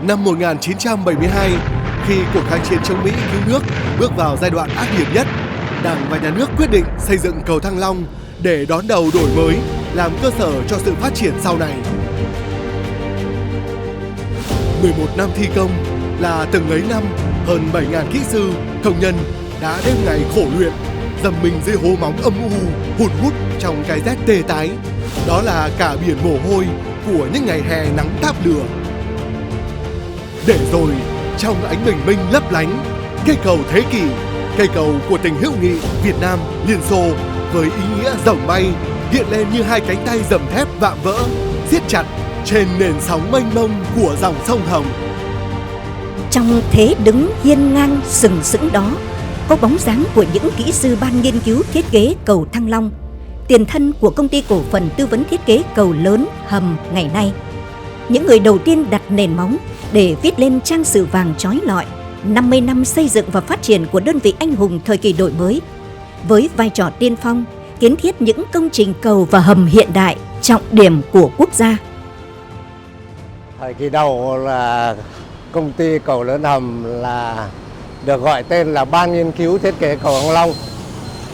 Năm 1972, khi cuộc kháng chiến chống Mỹ cứu nước bước vào giai đoạn ác liệt nhất, Đảng và Nhà nước quyết định xây dựng cầu Thăng Long để đón đầu đổi mới, làm cơ sở cho sự phát triển sau này. 11 năm thi công là từng ấy năm, hơn 7.000 kỹ sư, công nhân đã đêm ngày khổ luyện, dầm mình dưới hố móng âm u, hùn hút trong cái rét tê tái. Đó là cả biển mồ hôi của những ngày hè nắng táp lửa. Để rồi, trong ánh bình minh lấp lánh, cây cầu thế kỷ, cây cầu của tình hữu nghị Việt Nam Liên Xô với ý nghĩa rồng bay hiện lên như hai cánh tay dầm thép vạm vỡ, siết chặt trên nền sóng mênh mông của dòng sông Hồng. Trong thế đứng hiên ngang sừng sững đó, có bóng dáng của những kỹ sư ban nghiên cứu thiết kế cầu Thăng Long, tiền thân của công ty cổ phần tư vấn thiết kế cầu lớn Hầm ngày nay. Những người đầu tiên đặt nền móng để viết lên trang sử vàng chói lọi 50 năm xây dựng và phát triển của đơn vị anh hùng thời kỳ đổi mới, với vai trò tiên phong, kiến thiết những công trình cầu và hầm hiện đại, trọng điểm của quốc gia. Thời kỳ đầu là công ty cầu lớn Hầm là được gọi tên là Ban nghiên cứu thiết kế cầu Thăng Long,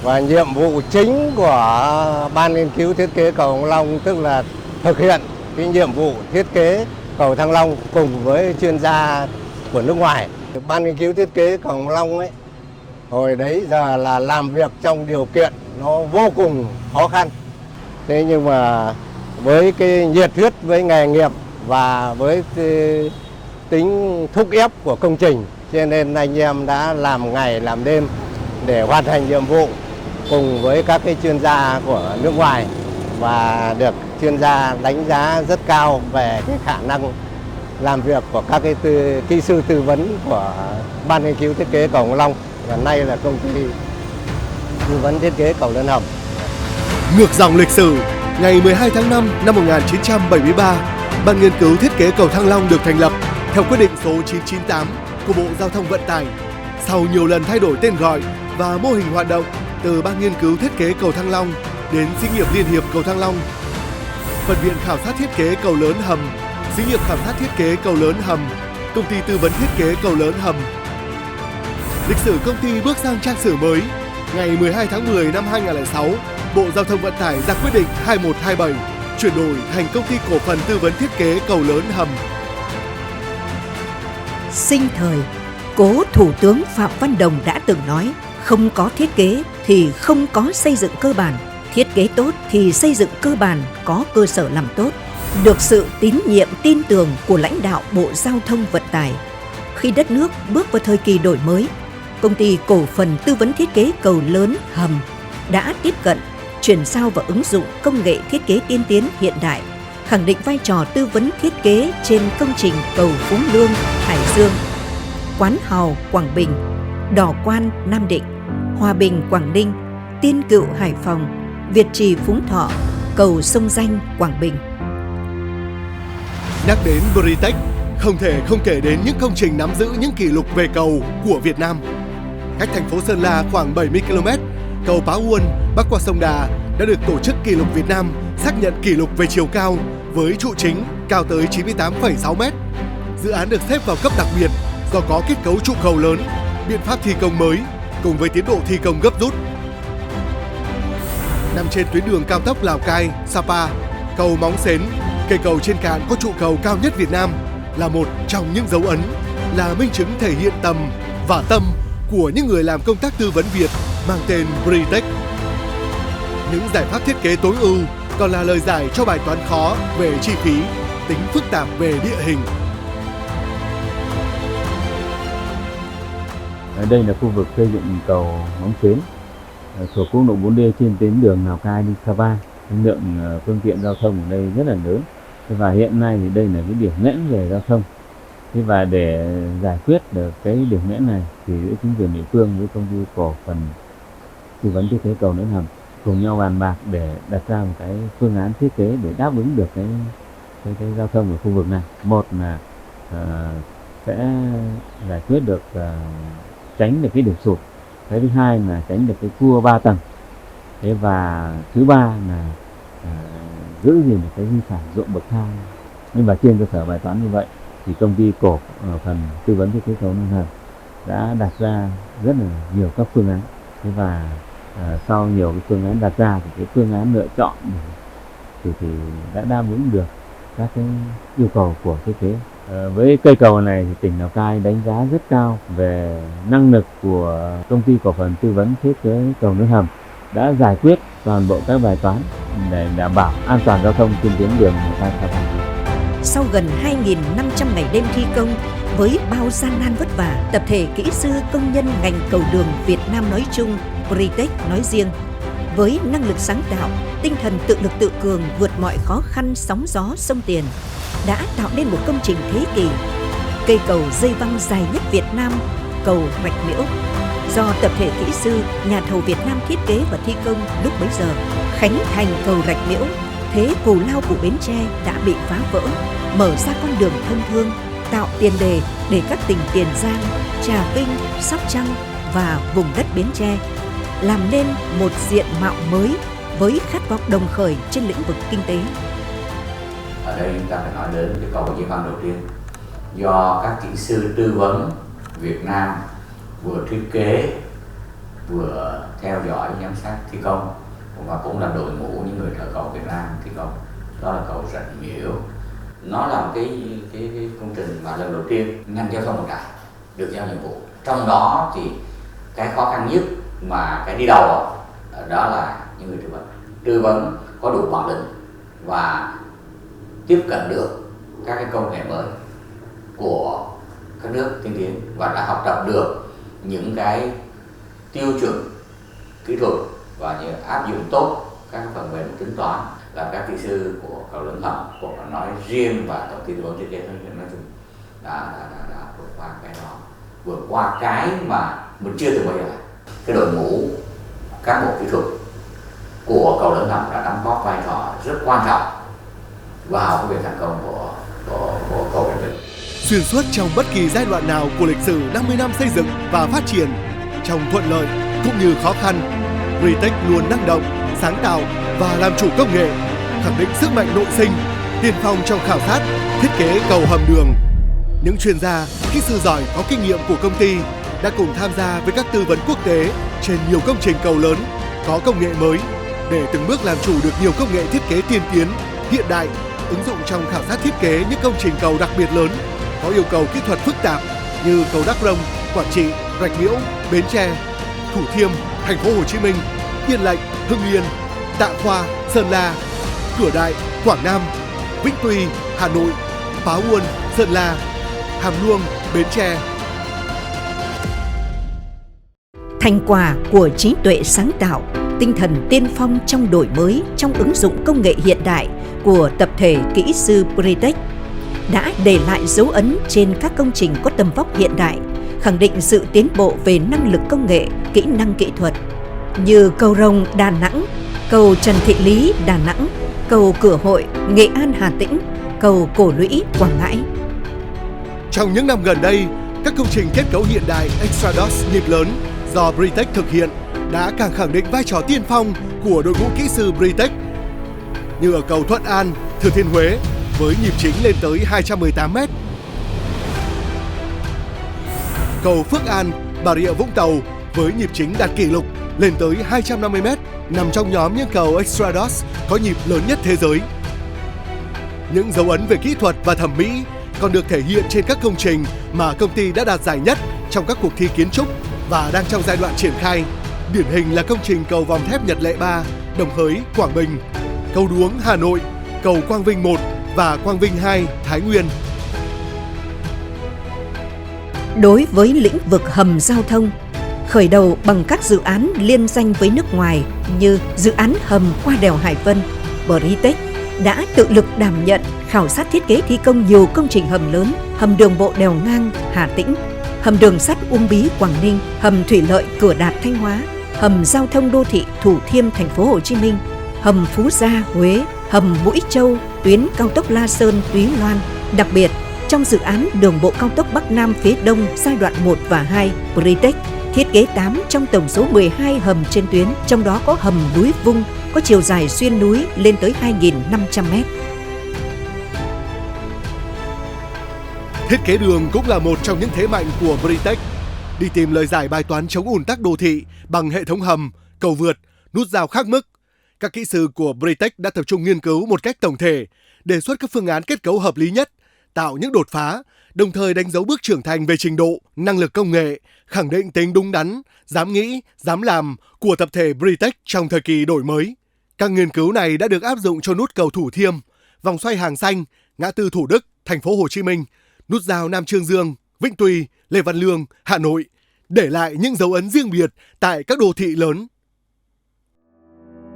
và nhiệm vụ chính của Ban nghiên cứu thiết kế cầu Thăng Long tức là thực hiện cái nhiệm vụ thiết kế cầu Thăng Long cùng với chuyên gia của nước ngoài. Ban nghiên cứu thiết kế cầu Thăng Long ấy, hồi đấy giờ là làm việc trong điều kiện nó vô cùng khó khăn. Thế nhưng mà với cái nhiệt huyết với nghề nghiệp và với cái tính thúc ép của công trình, cho nên anh em đã làm ngày làm đêm để hoàn thành nhiệm vụ cùng với các cái chuyên gia của nước ngoài, và được chuyên gia đánh giá rất cao về cái khả năng làm việc của các cái kỹ sư tư vấn của Ban nghiên cứu thiết kế cầu Thăng Long, và nay là công ty tư vấn thiết kế cầu Lớn Hầm. Ngược dòng lịch sử, ngày 12 tháng 5 năm 1973, Ban nghiên cứu thiết kế cầu Thăng Long được thành lập theo quyết định số 998 của Bộ Giao thông Vận tải. Sau nhiều lần thay đổi tên gọi và mô hình hoạt động, từ Ban nghiên cứu thiết kế cầu Thăng Long đến Xí nghiệp Liên hiệp cầu Thăng Long, Phân viện khảo sát thiết kế cầu lớn Hầm, Xí nghiệp khảo sát thiết kế cầu lớn Hầm, Công ty tư vấn thiết kế cầu lớn Hầm. Lịch sử công ty bước sang trang sử mới. Ngày 12 tháng 10 năm 2006, Bộ Giao thông Vận tải ra quyết định 2127 chuyển đổi thành Công ty cổ phần tư vấn thiết kế cầu lớn Hầm. Sinh thời, cố Thủ tướng Phạm Văn Đồng đã từng nói, không có thiết kế thì không có xây dựng cơ bản, thiết kế tốt thì xây dựng cơ bản có cơ sở làm tốt. Được sự tín nhiệm tin tưởng của lãnh đạo Bộ Giao thông Vận tải, khi đất nước bước vào thời kỳ đổi mới, Công ty cổ phần tư vấn thiết kế cầu lớn Hầm đã tiếp cận, chuyển giao và ứng dụng công nghệ thiết kế tiên tiến hiện đại, khẳng định vai trò tư vấn thiết kế trên công trình cầu Phú Lương, Hải Dương, Quán Hào, Quảng Bình, Đỏ Quan, Nam Định, Hòa Bình, Quảng Ninh, Tiên Cựu, Hải Phòng, Việt Trì, Phú Thọ, cầu Sông Danh, Quảng Bình. Nhắc đến Britech, không thể không kể đến những công trình nắm giữ những kỷ lục về cầu của Việt Nam. Cách thành phố Sơn La khoảng 70 km, cầu Pá Uôn bắc qua sông Đà đã được Tổ chức Kỷ lục Việt Nam xác nhận kỷ lục về chiều cao với trụ chính cao tới 98,6 m. Dự án được xếp vào cấp đặc biệt do có kết cấu trụ cầu lớn, biện pháp thi công mới cùng với tiến độ thi công gấp rút. Nằm trên tuyến đường cao tốc Lào Cai, Sapa, cầu Móng Xến, cây cầu trên cạn có trụ cầu cao nhất Việt Nam, là một trong những dấu ấn, là minh chứng thể hiện tầm và tâm của những người làm công tác tư vấn Việt mang tên Britech. Những giải pháp thiết kế tối ưu còn là lời giải cho bài toán khó về chi phí, tính phức tạp về địa hình. Ở đây là khu vực xây dựng cầu Móng Xến thuộc quốc lộ 4D trên tuyến đường Lào Cai đi Sapa. Lượng phương tiện giao thông ở đây rất là lớn, và hiện nay thì đây là cái điểm nghẽn về giao thông. Và để giải quyết được cái điểm nghẽn này thì giữa chính quyền địa phương với công ty cổ phần tư vấn thiết kế cầu Lớn Hầm cùng nhau bàn bạc để đặt ra một cái phương án thiết kế để đáp ứng được cái giao thông ở khu vực này. Một là sẽ giải quyết được tránh được cái điểm sụt. Cái thứ hai là tránh được cái cua 3 tầng. Và thứ ba là giữ gìn được cái di sản ruộng bậc thang. Nhưng mà trên cơ sở bài toán như vậy thì công ty cổ phần tư vấn thiết kế cầu nông hầm đã đặt ra rất là nhiều các phương án. Thế và sau nhiều cái phương án đặt ra thì cái phương án lựa chọn thì đã đáp ứng được các cái yêu cầu của thiết kế. Với cây cầu này thì tỉnh Lào Cai đánh giá rất cao về năng lực của công ty cổ phần tư vấn thiết kế cầu nối hầm đã giải quyết toàn bộ các bài toán để đảm bảo an toàn giao thông trên tuyến đường Lào Cai. Sau gần 2.500 ngày đêm thi công với bao gian nan vất vả, tập thể kỹ sư công nhân ngành cầu đường Việt Nam nói chung, Britech nói riêng, với năng lực sáng tạo, tinh thần tự lực tự cường vượt mọi khó khăn sóng gió sông Tiền, đã tạo nên một công trình thế kỷ, cây cầu dây văng dài nhất Việt Nam, cầu Rạch Miễu, do tập thể kỹ sư, nhà thầu Việt Nam thiết kế và thi công lúc bấy giờ. Khánh thành cầu Rạch Miễu, thế cù lao của Bến Tre đã bị phá vỡ, mở ra con đường thông thương, tạo tiền đề để các tỉnh Tiền Giang, Trà Vinh, Sóc Trăng và vùng đất Bến Tre làm nên một diện mạo mới với khát vọng đồng khởi trên lĩnh vực kinh tế. Ở đây chúng ta phải nói đến cái cầu dây văng đầu tiên do các kỹ sư tư vấn Việt Nam vừa thiết kế vừa theo dõi giám sát thi công và cũng là đội ngũ những người thợ cầu Việt Nam thi công. Đó là cầu Rạch Miễu. Nó là một cái công trình mà lần đầu tiên ngành giao thông vận tải được giao nhiệm vụ. Trong đó thì cái khó khăn nhất mà cái đi đầu đó là những người tư vấn có đủ bản lĩnh và tiếp cận được các cái công nghệ mới của các nước tiên tiến và đã học tập được những cái tiêu chuẩn kỹ thuật và áp dụng tốt các phần mềm tính toán, là các kỹ sư của cầu lớn hầm của nói riêng và tổng ty tư vấn thiết kế nói chung đã vượt qua cái đó, vượt qua cái mà mình chưa từng bao giờ. Cái đội ngũ cán bộ kỹ thuật của cầu lớn hầm đã đóng góp vai trò rất quan trọng vào cái việc thành công của cầu Rạch Miễu. Xuyên suốt trong bất kỳ giai đoạn nào của lịch sử 50 năm xây dựng và phát triển, trong thuận lợi cũng như khó khăn, Britech luôn năng động, sáng tạo và làm chủ công nghệ, khẳng định sức mạnh nội sinh, tiên phong trong khảo sát, thiết kế cầu hầm đường. Những chuyên gia, kỹ sư giỏi có kinh nghiệm của công ty đã cùng tham gia với các tư vấn quốc tế trên nhiều công trình cầu lớn có công nghệ mới để từng bước làm chủ được nhiều công nghệ thiết kế tiên tiến, hiện đại, ứng dụng trong khảo sát thiết kế những công trình cầu đặc biệt lớn có yêu cầu kỹ thuật phức tạp như cầu Đắk Rông, Quảng Trị, Rạch Miễu, Bến Tre, Thủ Thiêm, Thành phố Hồ Chí Minh, Yên Lệnh, Hưng Yên, Tạ Khoa, Sơn La, Cửa Đại, Quảng Nam, Vĩnh Tuy, Hà Nội, Pá Uôn, Sơn La, Hàm Luông, Bến Tre. Thành quả của trí tuệ sáng tạo, tinh thần tiên phong trong đổi mới, trong ứng dụng công nghệ hiện đại của tập thể kỹ sư Britech đã để lại dấu ấn trên các công trình có tầm vóc hiện đại, khẳng định sự tiến bộ về năng lực công nghệ, kỹ năng kỹ thuật như cầu Rồng Đà Nẵng, cầu Trần Thị Lý Đà Nẵng, cầu Cửa Hội Nghệ An Hà Tĩnh, cầu Cổ Lũy Quảng Ngãi. Trong những năm gần đây, các công trình kết cấu hiện đại Extrados nhịp lớn do Britech thực hiện đã càng khẳng định vai trò tiên phong của đội ngũ kỹ sư Britech, như ở cầu Thuận An, Thừa Thiên Huế với nhịp chính lên tới 218 m, cầu Phước An, Bà Rịa Vũng Tàu với nhịp chính đạt kỷ lục lên tới 250 m, nằm trong nhóm những cầu Extrados có nhịp lớn nhất thế giới. Những dấu ấn về kỹ thuật và thẩm mỹ còn được thể hiện trên các công trình mà công ty đã đạt giải nhất trong các cuộc thi kiến trúc và đang trong giai đoạn triển khai. Điển hình là công trình cầu vòng thép Nhật Lệ 3, Đồng Hới, Quảng Bình, cầu Đuống, Hà Nội, cầu Quang Vinh 1 và Quang Vinh 2, Thái Nguyên. Đối với lĩnh vực hầm giao thông, khởi đầu bằng các dự án liên danh với nước ngoài như dự án hầm qua đèo Hải Vân, Britech đã tự lực đảm nhận khảo sát thiết kế thi công nhiều công trình hầm lớn, hầm đường bộ đèo ngang Hà Tĩnh, hầm đường sắt Uông Bí Quảng Ninh, hầm thủy lợi Cửa Đạt Thanh Hóa, hầm giao thông đô thị Thủ Thiêm Thành phố Hồ Chí Minh, hầm Phú Gia Huế, hầm Mũi Châu, tuyến cao tốc La Sơn Túy Loan. Đặc biệt, trong dự án đường bộ cao tốc Bắc Nam phía Đông giai đoạn 1 và 2, Britech thiết kế 8 trong tổng số 12 hầm trên tuyến, trong đó có hầm núi Vung có chiều dài xuyên núi lên tới 2.500 m. Thiết kế đường cũng là một trong những thế mạnh của Britech. Đi tìm lời giải bài toán chống ùn tắc đô thị bằng hệ thống hầm, cầu vượt, nút giao khác mức, các kỹ sư của Britech đã tập trung nghiên cứu một cách tổng thể, đề xuất các phương án kết cấu hợp lý nhất, tạo những đột phá, đồng thời đánh dấu bước trưởng thành về trình độ, năng lực công nghệ, khẳng định tính đúng đắn, dám nghĩ, dám làm của tập thể Britech trong thời kỳ đổi mới. Các nghiên cứu này đã được áp dụng cho nút cầu Thủ Thiêm, vòng xoay Hàng Xanh, ngã tư Thủ Đức, thành phố Hồ Chí Minh, nút giao Nam Chương Dương, Vĩnh Tuy, Lê Văn Lương, Hà Nội, để lại những dấu ấn riêng biệt tại các đô thị lớn.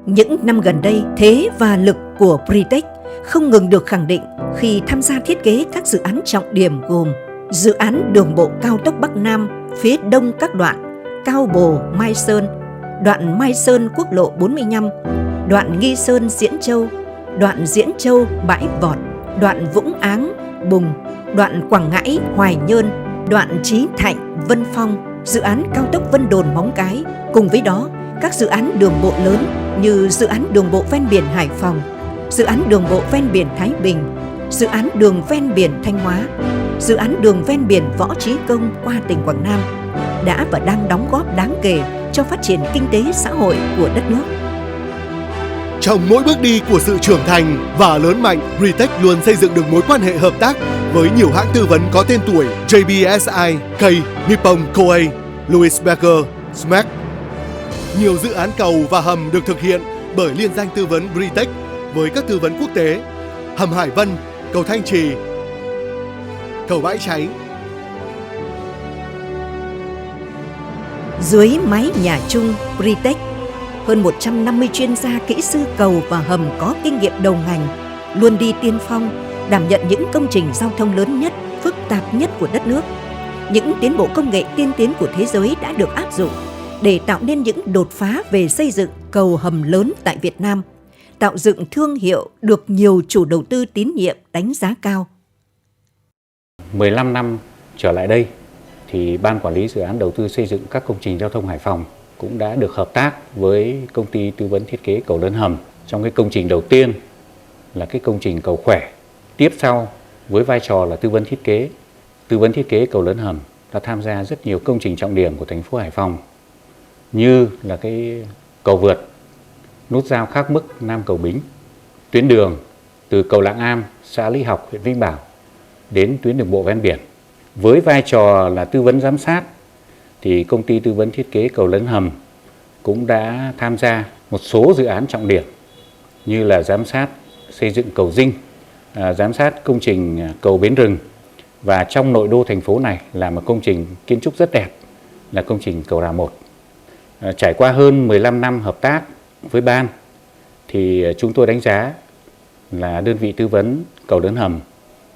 Những năm gần đây, thế và lực của Britech không ngừng được khẳng định khi tham gia thiết kế các dự án trọng điểm gồm dự án đường bộ cao tốc Bắc Nam phía đông các đoạn Cao Bồ - Mai Sơn, đoạn Mai Sơn quốc lộ 45, đoạn Nghi Sơn - Diễn Châu, đoạn Diễn Châu - Bãi Vọt, đoạn Vũng Áng - Bùng, đoạn Quảng Ngãi - Hoài Nhơn, đoạn Chí Thạnh - Vân Phong, dự án cao tốc Vân Đồn - Móng Cái. Cùng với đó, các dự án đường bộ lớn như dự án đường bộ ven biển Hải Phòng, dự án đường bộ ven biển Thái Bình, dự án đường ven biển Thanh Hóa, dự án đường ven biển Võ Trí Công qua tỉnh Quảng Nam đã và đang đóng góp đáng kể cho phát triển kinh tế xã hội của đất nước. Trong mỗi bước đi của sự trưởng thành và lớn mạnh, Britech luôn xây dựng được mối quan hệ hợp tác với nhiều hãng tư vấn có tên tuổi JBSI, Kay, Nippon Koei, Louis Becker, SMAC. Nhiều dự án cầu và hầm được thực hiện bởi liên danh tư vấn Britech với các tư vấn quốc tế: hầm Hải Vân, cầu Thanh Trì, cầu Bãi Cháy. Dưới mái nhà chung Britech, hơn 150 chuyên gia kỹ sư cầu và hầm có kinh nghiệm đầu ngành luôn đi tiên phong, đảm nhận những công trình giao thông lớn nhất, phức tạp nhất của đất nước. Những tiến bộ công nghệ tiên tiến của thế giới đã được áp dụng để tạo nên những đột phá về xây dựng cầu hầm lớn tại Việt Nam, tạo dựng thương hiệu được nhiều chủ đầu tư tín nhiệm đánh giá cao. 15 năm trở lại đây, thì Ban Quản lý Dự án Đầu tư xây dựng các công trình giao thông Hải Phòng cũng đã được hợp tác với công ty tư vấn thiết kế cầu lớn hầm trong cái công trình đầu tiên là cái công trình cầu Khỏe. Tiếp sau với vai trò là tư vấn thiết kế cầu lớn hầm đã tham gia rất nhiều công trình trọng điểm của thành phố Hải Phòng như là cái cầu vượt, nút giao khác mức Nam Cầu Bính, tuyến đường từ cầu Lạng Am, xã Lý Học, huyện Vĩnh Bảo đến tuyến đường bộ ven biển. Với vai trò là tư vấn giám sát thì công ty tư vấn thiết kế cầu lớn hầm cũng đã tham gia một số dự án trọng điểm như là giám sát xây dựng cầu Dinh, giám sát công trình cầu Bến Rừng, và trong nội đô thành phố này là một công trình kiến trúc rất đẹp là công trình cầu Rào 1. Trải qua hơn 15 năm hợp tác với ban thì chúng tôi đánh giá là đơn vị tư vấn cầu lớn hầm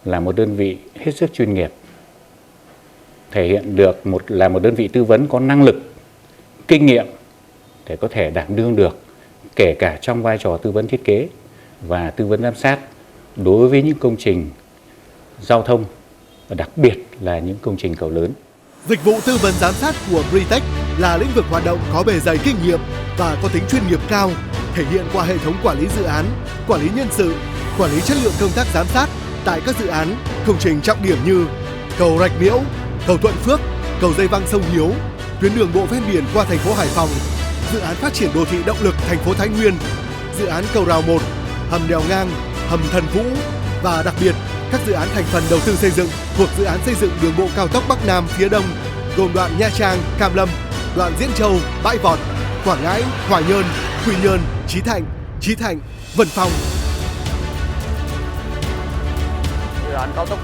là một đơn vị hết sức chuyên nghiệp, thể hiện được là một đơn vị tư vấn có năng lực, kinh nghiệm để có thể đảm đương được kể cả trong vai trò tư vấn thiết kế và tư vấn giám sát đối với những công trình giao thông và đặc biệt là những công trình cầu lớn. Dịch vụ tư vấn giám sát của Britech là lĩnh vực hoạt động có bề dày kinh nghiệm và có tính chuyên nghiệp cao, thể hiện qua hệ thống quản lý dự án, quản lý nhân sự, quản lý chất lượng công tác giám sát tại các dự án, công trình trọng điểm như cầu Rạch Miễu, cầu Thuận Phước, cầu dây văng sông Hiếu, tuyến đường bộ ven biển qua thành phố Hải Phòng, dự án phát triển đô thị động lực thành phố Thái Nguyên, dự án cầu Rào 1, hầm đèo ngang, hầm Thần Vũ và đặc biệt các dự án thành phần đầu tư xây dựng thuộc dự án xây dựng đường bộ cao tốc Bắc Nam phía Đông gồm đoạn Nha Trang - Cam Lâm, đoạn Diễn Châu - Bãi Vọt, Quảng Ngãi - Hoài Nhơn, Quy Nhơn - Chí Thạnh, Vân Phong. Dự án cao tốc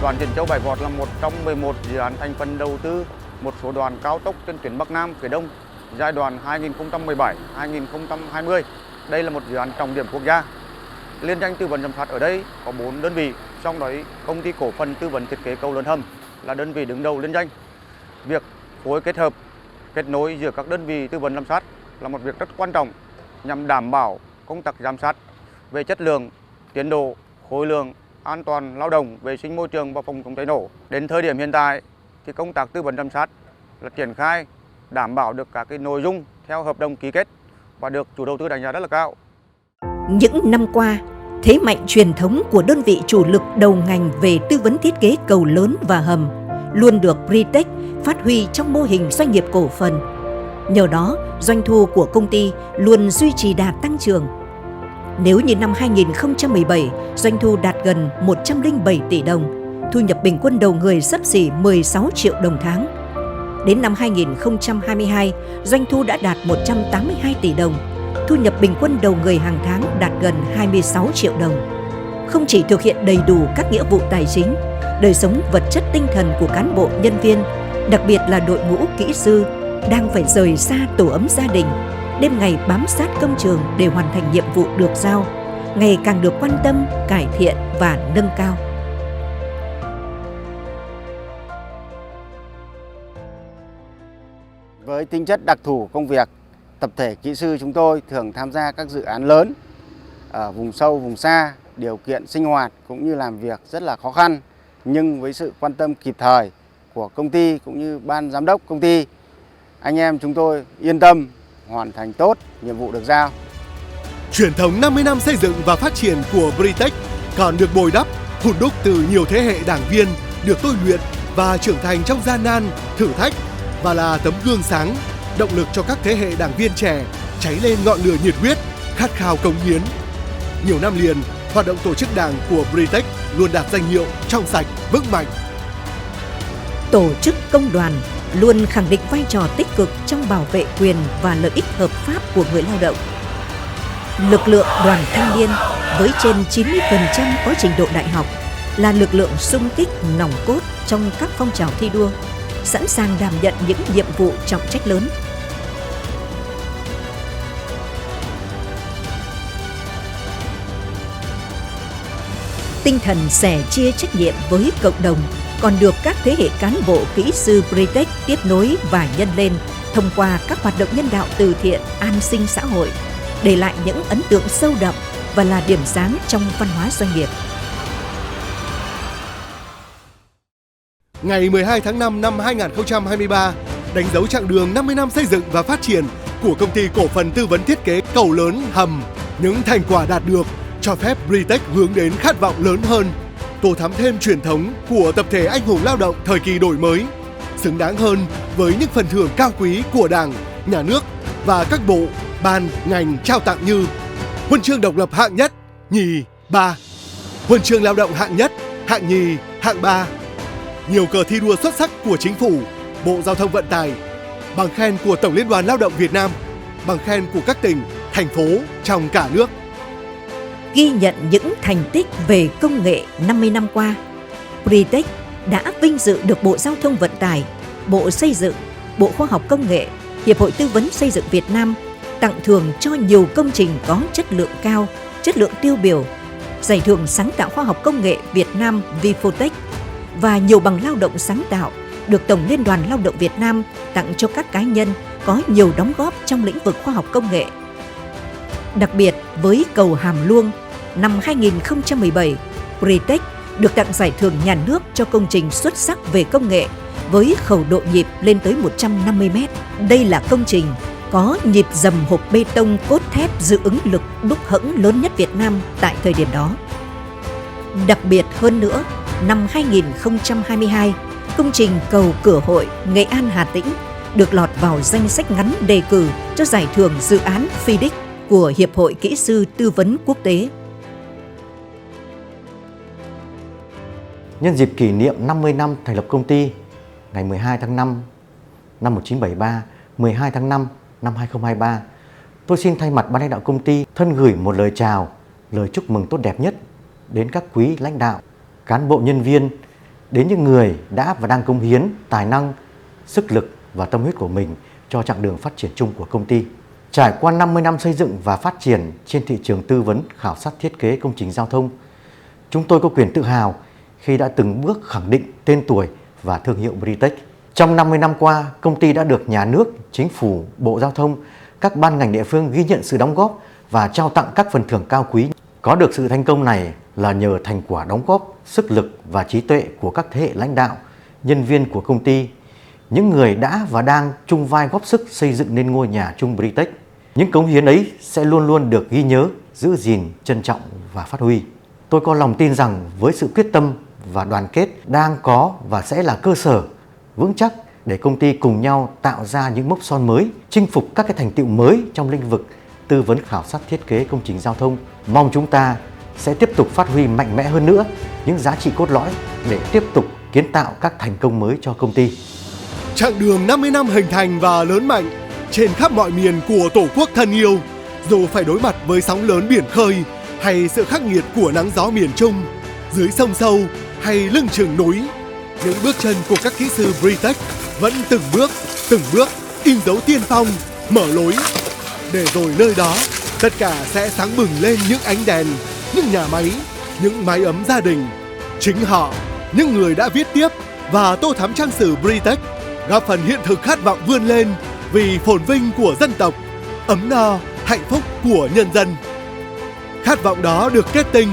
đoạn Diễn Châu - Bãi Vọt là một trong 11 dự án thành phần đầu tư một số đoạn cao tốc trên tuyến Bắc Nam phía Đông giai đoạn 2017-2020. Đây là một dự án trọng điểm quốc gia. Liên danh tư vấn giám sát ở đây có 4 đơn vị, trong đó công ty cổ phần tư vấn thiết kế cầu lớn hầm là đơn vị đứng đầu liên danh. Việc phối kết hợp, kết nối giữa các đơn vị tư vấn giám sát là một việc rất quan trọng nhằm đảm bảo công tác giám sát về chất lượng, tiến độ, khối lượng, an toàn lao động, vệ sinh môi trường và phòng chống cháy nổ. Đến thời điểm hiện tại thì công tác tư vấn giám sát là triển khai đảm bảo được các cái nội dung theo hợp đồng ký kết và được chủ đầu tư đánh giá rất là cao. Những năm qua, Thế mạnh truyền thống của đơn vị chủ lực đầu ngành về tư vấn thiết kế cầu lớn và hầm luôn được Britech phát huy trong mô hình doanh nghiệp cổ phần. Nhờ đó, doanh thu của công ty luôn duy trì đà tăng trưởng. Nếu như năm 2017, doanh thu đạt gần 107 tỷ đồng, thu nhập bình quân đầu người xấp xỉ 16 triệu đồng tháng. Đến năm 2022, doanh thu đã đạt 182 tỷ đồng, thu nhập bình quân đầu người hàng tháng đạt gần 26 triệu đồng. Không chỉ thực hiện đầy đủ các nghĩa vụ tài chính, đời sống vật chất tinh thần của cán bộ nhân viên, đặc biệt là đội ngũ kỹ sư, đang phải rời xa tổ ấm gia đình, đêm ngày bám sát công trường để hoàn thành nhiệm vụ được giao, ngày càng được quan tâm, cải thiện và nâng cao. Với tính chất đặc thù công việc, tập thể kỹ sư chúng tôi thường tham gia các dự án lớn ở vùng sâu, vùng xa, điều kiện sinh hoạt cũng như làm việc rất là khó khăn. Nhưng với sự quan tâm kịp thời của công ty cũng như ban giám đốc công ty, anh em chúng tôi yên tâm hoàn thành tốt nhiệm vụ được giao. Truyền thống 50 năm xây dựng và phát triển của Britech còn được bồi đắp, hùn đúc từ nhiều thế hệ đảng viên được tôi luyện và trưởng thành trong gian nan, thử thách và là tấm gương sáng, động lực cho các thế hệ đảng viên trẻ cháy lên ngọn lửa nhiệt huyết, khát khao cống hiến. Nhiều năm liền, hoạt động tổ chức đảng của Britech luôn đạt danh hiệu trong sạch, vững mạnh. Tổ chức công đoàn luôn khẳng định vai trò tích cực trong bảo vệ quyền và lợi ích hợp pháp của người lao động. Lực lượng đoàn thanh niên với trên 90% có trình độ đại học là lực lượng xung kích nòng cốt trong các phong trào thi đua, sẵn sàng đảm nhận những nhiệm vụ trọng trách lớn. Tinh thần sẻ chia trách nhiệm với cộng đồng còn được các thế hệ cán bộ kỹ sư Britech tiếp nối và nhân lên thông qua các hoạt động nhân đạo từ thiện, an sinh xã hội, để lại những ấn tượng sâu đậm và là điểm sáng trong văn hóa doanh nghiệp. Ngày 12 tháng 5 năm 2023, đánh dấu chặng đường 50 năm xây dựng và phát triển của công ty cổ phần tư vấn thiết kế cầu lớn hầm. Những thành quả đạt được cho phép Britech hướng đến khát vọng lớn hơn, tô thắm thêm truyền thống của tập thể anh hùng lao động thời kỳ đổi mới, xứng đáng hơn với những phần thưởng cao quý của Đảng, Nhà nước và các bộ, ban, ngành trao tặng như Huân chương độc lập hạng nhất, nhì, ba, Huân chương lao động hạng nhất, hạng nhì, hạng ba, nhiều cờ thi đua xuất sắc của Chính phủ, Bộ Giao thông Vận tải, bằng khen của Tổng Liên đoàn Lao động Việt Nam, bằng khen của các tỉnh, thành phố trong cả nước. Ghi nhận những thành tích về công nghệ 50 năm qua, Britech đã vinh dự được Bộ Giao thông Vận tải, Bộ Xây dựng, Bộ Khoa học Công nghệ, Hiệp hội Tư vấn Xây dựng Việt Nam tặng thưởng cho nhiều công trình có chất lượng cao, chất lượng tiêu biểu, giải thưởng sáng tạo khoa học công nghệ Việt Nam Vifotech và nhiều bằng lao động sáng tạo được Tổng Liên đoàn Lao động Việt Nam tặng cho các cá nhân có nhiều đóng góp trong lĩnh vực khoa học công nghệ. Đặc biệt với cầu Hàm Luông, năm 2017, Britech được tặng giải thưởng nhà nước cho công trình xuất sắc về công nghệ với khẩu độ nhịp lên tới 150 m. Đây là công trình có nhịp dầm hộp bê tông cốt thép dự ứng lực đúc hẫng lớn nhất Việt Nam tại thời điểm đó. Đặc biệt hơn nữa, năm 2022, công trình cầu Cửa Hội Nghệ An Hà Tĩnh được lọt vào danh sách ngắn đề cử cho giải thưởng dự án FIDIC của Hiệp hội Kỹ sư Tư vấn Quốc tế. Nhân dịp kỷ niệm 50 năm thành lập công ty, ngày 12 tháng 5 năm 1973, 12 tháng 5 năm 2023, tôi xin thay mặt ban lãnh đạo công ty thân gửi một lời chào, lời chúc mừng tốt đẹp nhất đến các quý lãnh đạo, cán bộ nhân viên, đến những người đã và đang cống hiến tài năng, sức lực và tâm huyết của mình cho chặng đường phát triển chung của công ty. Trải qua 50 năm xây dựng và phát triển trên thị trường tư vấn khảo sát thiết kế công trình giao thông, chúng tôi có quyền tự hào khi đã từng bước khẳng định tên tuổi và thương hiệu Britech. Trong 50 năm qua, công ty đã được Nhà nước, Chính phủ, Bộ Giao thông, các ban ngành địa phương ghi nhận sự đóng góp và trao tặng các phần thưởng cao quý. Có được sự thành công này là nhờ thành quả đóng góp, sức lực và trí tuệ của các thế hệ lãnh đạo, nhân viên của công ty, những người đã và đang chung vai góp sức xây dựng nên ngôi nhà chung Britech. Những cống hiến ấy sẽ luôn luôn được ghi nhớ, giữ gìn, trân trọng và phát huy. Tôi có lòng tin rằng với sự quyết tâm và đoàn kết đang có và sẽ là cơ sở vững chắc để công ty cùng nhau tạo ra những mốc son mới, chinh phục các cái thành tựu mới trong lĩnh vực tư vấn khảo sát thiết kế công trình giao thông. Mong chúng ta sẽ tiếp tục phát huy mạnh mẽ hơn nữa những giá trị cốt lõi để tiếp tục kiến tạo các thành công mới cho công ty. Chặng đường 50 năm hình thành và lớn mạnh trên khắp mọi miền của Tổ quốc thân yêu, dù phải đối mặt với sóng lớn biển khơi hay sự khắc nghiệt của nắng gió miền Trung, dưới sông sâu hay lưng chừng núi, những bước chân của các kỹ sư Britech vẫn từng bước in dấu tiên phong, mở lối, để rồi nơi đó tất cả sẽ sáng bừng lên những ánh đèn, những nhà máy, những mái ấm gia đình. Chính họ, những người đã viết tiếp và tô thắm trang sử Britech, góp phần hiện thực khát vọng vươn lên vì phồn vinh của dân tộc, ấm no, hạnh phúc của nhân dân. Khát vọng đó được kết tinh,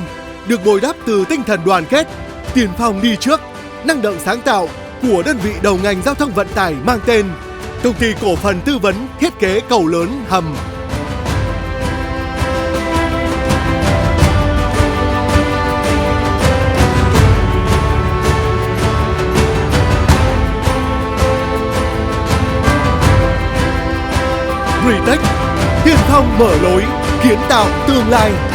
được bồi đắp từ tinh thần đoàn kết, tiền phong đi trước, năng động sáng tạo của đơn vị đầu ngành giao thông vận tải mang tên Công ty Cổ phần Tư vấn Thiết kế Cầu Lớn Hầm. Britech, tiên phong mở lối, kiến tạo tương lai.